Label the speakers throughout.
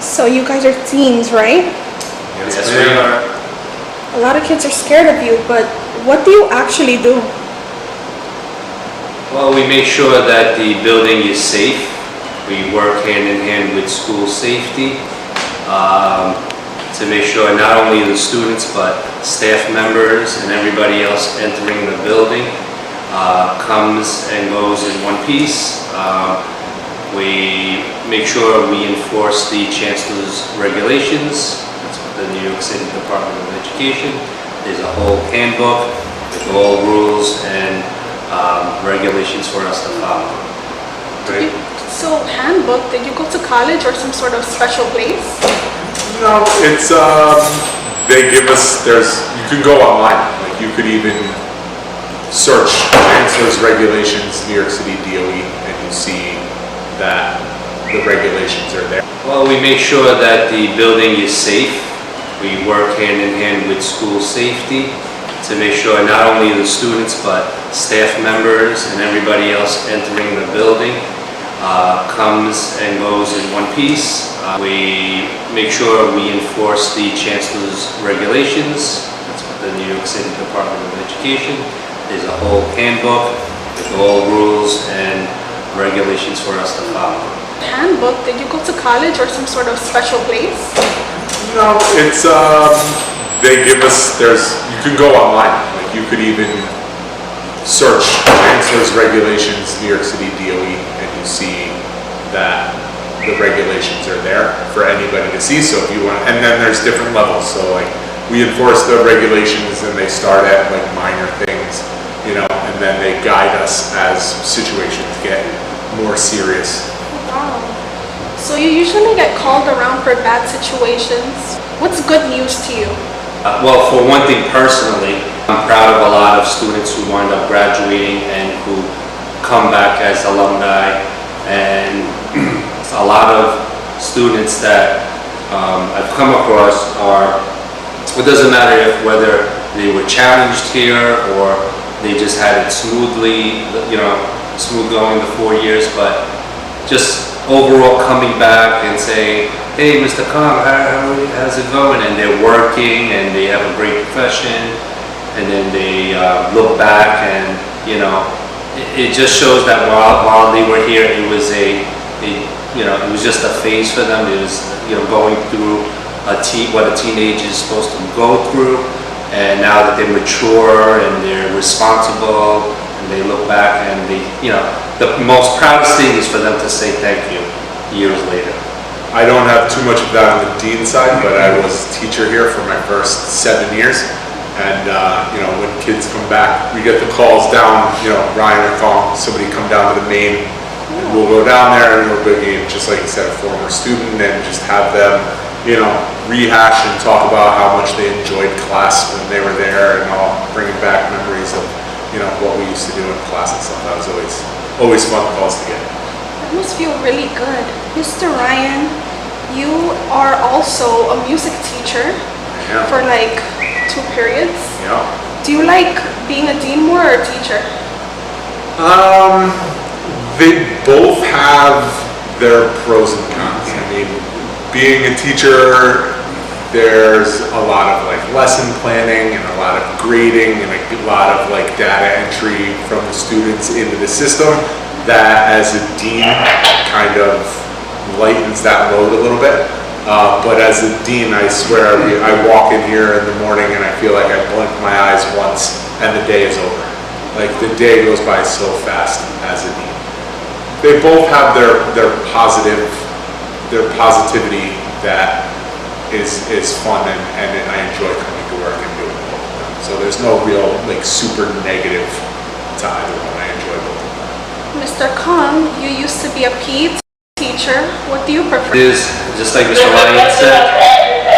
Speaker 1: So you guys are teens, right?
Speaker 2: Yes, we are.
Speaker 1: A lot of kids are scared of you, but what do you actually do?
Speaker 2: Well, we make sure that the building is safe. We work hand in hand with school safety to make sure not only the students but staff members and everybody else entering the building comes and goes in one piece. We make sure we enforce the Chancellor's regulations. That's the New York City Department of Education. There's a whole handbook with all rules and regulations for us to follow. Right?
Speaker 1: So handbook, did you go to college or some sort of special place?
Speaker 3: No, it's they give us. You can go online. Like you could even search Chancellor's regulations, New York City DOE, and you see that the regulations are there.
Speaker 2: Well, we make sure that the building is safe. We work hand in hand with school safety to make sure not only the students but staff members and everybody else entering the building comes and goes in one piece. We make sure we enforce the Chancellor's regulations. That's the New York City Department of Education. There's a whole handbook with all rules and regulations for us to follow.
Speaker 1: Handbook, did you go to college or some sort of special place?
Speaker 3: No, it's they give us. You can go online. Like you could even search Chancellor's regulations, New York City DOE, and you see that the regulations are there for anybody to see. So if you want, and then there's different levels. So like we enforce the regulations, and they start at like minor things, and then they guide us as situations get more serious.
Speaker 1: Wow. So you usually get called around for bad situations. What's good news to you?
Speaker 2: Well, for one thing, personally, I'm proud of a lot of students who wind up graduating and who come back as alumni, and a lot of students that I've come across it doesn't matter whether they were challenged here or they just had it smoothly, smooth going the 4 years, but just overall coming back and saying, hey, Mr. Kong, how's it going? And they're working and they have a great profession, and then they look back and, it just shows that while they were here, it was it was just a phase for them. It was, going through what a teenager is supposed to go through. And now that they're mature and they're responsible and they look back and the most proudest thing is for them to say thank you years later.
Speaker 3: I don't have too much of that on the dean side, but I was a teacher here for my first 7 years. And, when kids come back, we get the calls down, Ryan or Kong, somebody come down to the main, and we'll go down there and we'll be, just like you said, a former student, and just have them, rehash and talk about how much they enjoyed class when they were there, and all bringing back memories of, what we used to do in class and stuff. That was always fun calls to get.
Speaker 1: That must feel really good. Mr. Ryan, you are also a music teacher for like 2 periods.
Speaker 3: Yeah.
Speaker 1: Do you like being a dean more or a teacher?
Speaker 3: They both have their pros and cons. I mean, being a teacher, there's a lot of like lesson planning and a lot of grading and a lot of like data entry from the students into the system that as a dean kind of lightens that load a little bit. But as a dean, I swear, I walk in here in the morning and I feel like I blink my eyes once and the day is over. Like the day goes by so fast as a dean. They both have their positivity that is fun, and I enjoy coming to work and doing both of them. So there's no real like super negative to either one. I enjoy both of them.
Speaker 1: Mr. Kong, you used to be a PE teacher. What do you prefer?
Speaker 2: It is, just like Mr. Ryan said,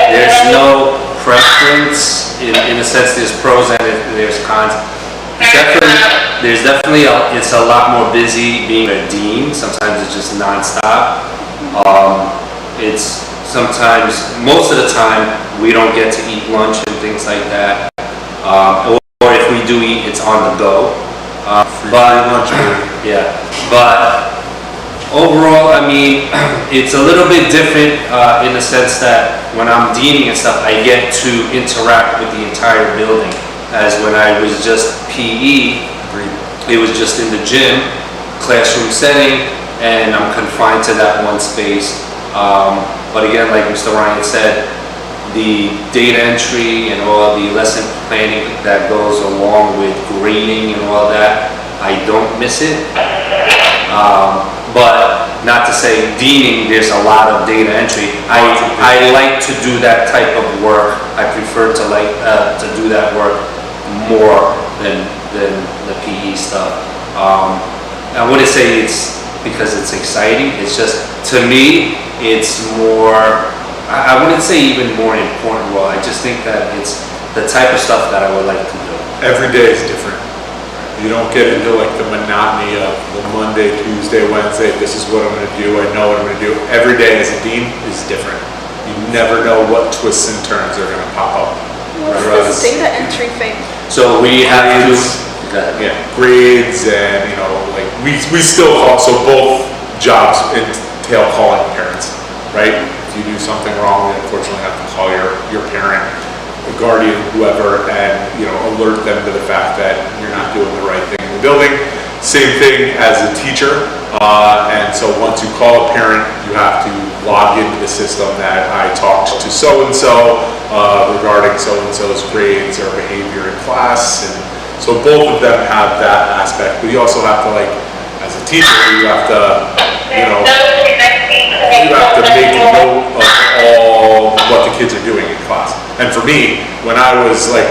Speaker 2: there's no preference. In a sense, there's pros and there's cons. It's a lot more busy being a dean. Sometimes it's just nonstop. It's sometimes, most of the time, we don't get to eat lunch and things like that. Or if we do eat, it's on the go.
Speaker 3: Free lunch.
Speaker 2: Yeah, but Overall, I mean, it's a little bit different in the sense that when I'm deaning and stuff, I get to interact with the entire building. As when I was just PE, it was just in the gym, classroom setting, and I'm confined to that one space. But again, like Mr. Ryan said, the data entry and all the lesson planning that goes along with grading and all that, I don't miss it. But not to say deaning, there's a lot of data entry. I like to do that type of work. I prefer to do that work more than the PE stuff. I wouldn't say it's because it's exciting. It's just, to me, it's more, I wouldn't say even more important role. I just think that it's the type of stuff that I would like to do.
Speaker 3: Every day is different. You don't get into like the monotony of the Monday, Tuesday, Wednesday, this is what I'm going to do, I know what I'm going to do. Every day as a dean is different. You never know what twists and turns are going to pop up.
Speaker 1: What's this data entry thing?
Speaker 2: So we have to,
Speaker 3: grades and, you know, like we still call, so both jobs entail calling parents, right? If you do something wrong, you unfortunately have to call your parent, a guardian, whoever, and, you know, alert them to the fact that you're not doing the right thing in the building. Same thing as a teacher, and so once you call a parent, you have to log into the system that I talked to so-and-so regarding so-and-so's grades or behavior in class, and so both of them have that aspect, but you also have to, like, as a teacher, you have to, you know, you have to make a note of all what the kids are doing in class. And for me, when I was like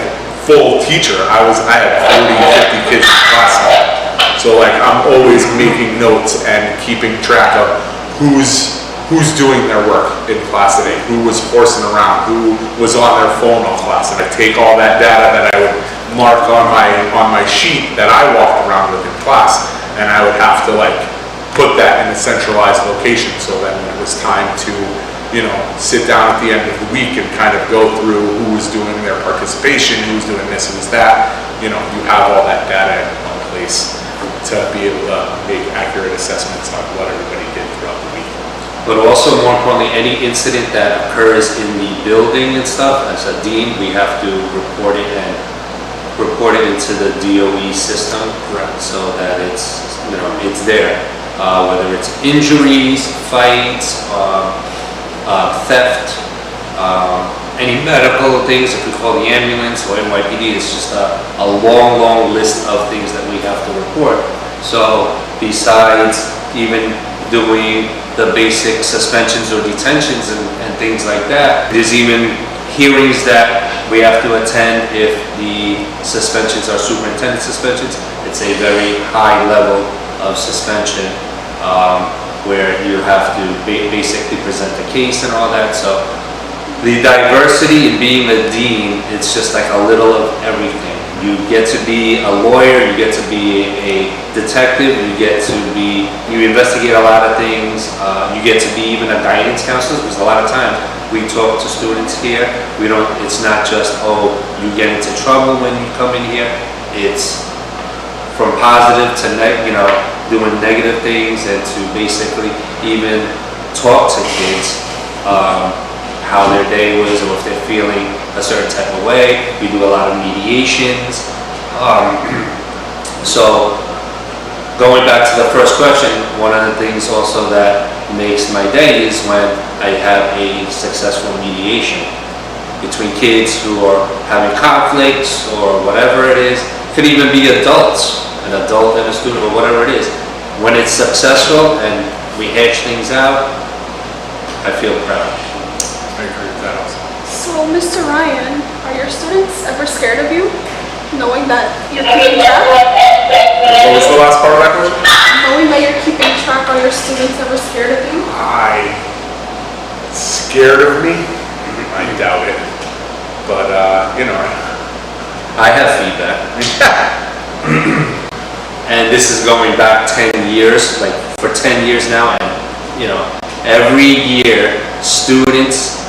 Speaker 3: full teacher, I had 40, 50 kids in class now. So like I'm always making notes and keeping track of who's doing their work in class today, who was horsing around, who was on their phone all class, and I take all that data that I would mark on my sheet that I walked around with in class, and I would have to like put that in a centralized location, so then when it was time to, you know, sit down at the end of the week and kind of go through who was doing their participation, who was doing this, who was that, you know, you have all that data in one place to be able to make accurate assessments on what everybody did throughout the week.
Speaker 2: But also, more importantly, any incident that occurs in the building and stuff, as a dean, we have to report it into the DOE system,
Speaker 3: correct,
Speaker 2: so that it's, you know, it's there. Whether it's injuries, fights, theft, any medical things, if we call the ambulance or NYPD, it's just a long list of things that we have to report. So besides even doing the basic suspensions or detentions and things like that, there's even hearings that we have to attend if the suspensions are superintendent suspensions. It's a very high level of suspension where you have to basically present the case and all that. So the diversity in being a dean, it's just like a little of everything. You get to be a lawyer, you get to be a detective, you investigate a lot of things, you get to be even a guidance counselor, because a lot of times we talk to students here, it's not just, oh, you get into trouble when you come in here, it's from positive to doing negative things, and to basically even talk to kids how their day was, or if they're feeling a certain type of way. We do a lot of mediations. So going back to the first question, one of the things also that makes my day is when I have a successful mediation between kids who are having conflicts or whatever it is. It could even be adults, an adult and a student, or whatever it is. When it's successful and we hash things out, I feel proud.
Speaker 3: I agree with that also.
Speaker 1: So, Mr. Ryan, are your students ever scared of you, knowing that you're keeping track?
Speaker 3: What was the last part of that question?
Speaker 1: Knowing that you're keeping track, are your students ever scared of you?
Speaker 3: Scared of me? I doubt it. But,
Speaker 2: I have feedback. And this is going back 10 years, like for 10 years now, and every year students,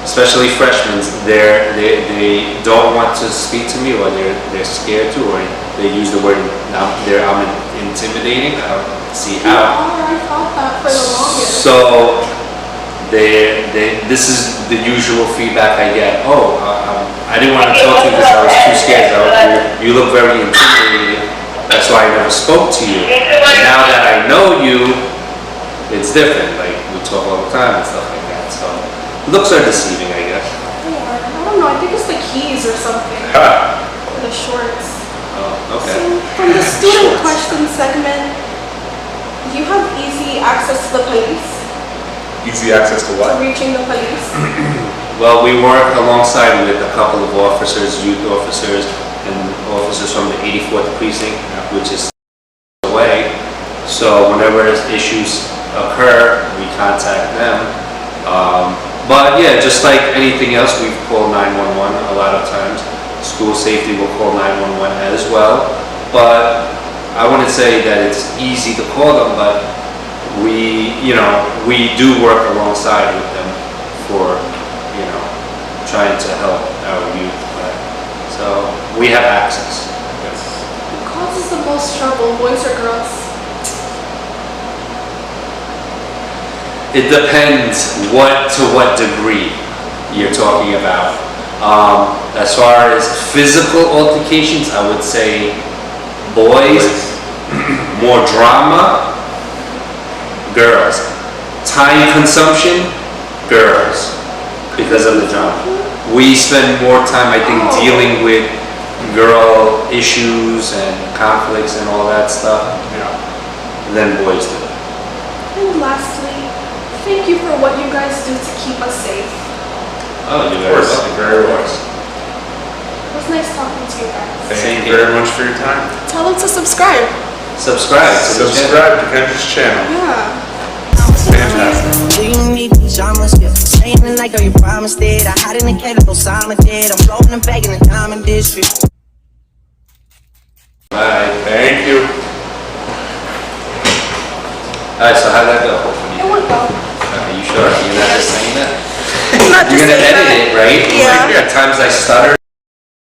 Speaker 2: especially freshmen, they don't want to speak to me, or they're scared to, or they use the word I'm intimidating. I don't see out.
Speaker 1: I thought that for the longest.
Speaker 2: So this is the usual feedback I get. Oh, I didn't want to talk to you because I was too scared. You look very intimidated. That's why I never spoke to you. And now that I know you, it's different. Like, we talk all the time and stuff like that. So looks are deceiving, I guess.
Speaker 1: I don't know. I think it's the keys or something. Or the shorts.
Speaker 2: Oh, okay.
Speaker 1: So from the student question segment, do you have easy access to the police?
Speaker 3: Easy access to
Speaker 1: To
Speaker 3: what?
Speaker 1: reaching the police?
Speaker 2: Well, we work alongside with a couple of officers, youth officers, and officers from the 84th precinct, which is away. So whenever issues occur, we contact them. But yeah, just like anything else, we've called 911 a lot of times. School safety will call 911 as well. But I wouldn't say that it's easy to call them, but we do work alongside with them for, trying to help our youth. So we have access.
Speaker 3: Yes.
Speaker 1: Who causes the most trouble, boys or girls?
Speaker 2: It depends to what degree you're talking about. As far as physical altercations, I would say boys. More drama, girls. Time consumption, girls, because of the drama. We spend more time, I think, dealing with girl issues and conflicts and all that stuff than boys do.
Speaker 1: And lastly, thank you for what you guys do to keep us safe.
Speaker 2: Oh, you're very welcome.
Speaker 3: Very well.
Speaker 1: It was nice talking to you guys.
Speaker 3: Thank you very much for your time.
Speaker 1: Tell them to subscribe.
Speaker 2: Subscribe to the channel.
Speaker 3: Subscribe to Kendrah's channel.
Speaker 1: Yeah.
Speaker 3: Fantastic.
Speaker 4: Do you need pajamas? Yeah. Saying it like how you promised it. I hide in the cave, Osama did. I'm floating and begging in the diamond district.
Speaker 2: Bye.
Speaker 3: Thank you.
Speaker 2: Alright, so how'd that go?
Speaker 1: It went well.
Speaker 2: Are you sure? You're not just saying that?
Speaker 1: Not
Speaker 2: You're
Speaker 1: just
Speaker 2: gonna
Speaker 1: saying
Speaker 2: edit
Speaker 1: that.
Speaker 2: it, right?
Speaker 1: Yeah.
Speaker 2: At times I stutter.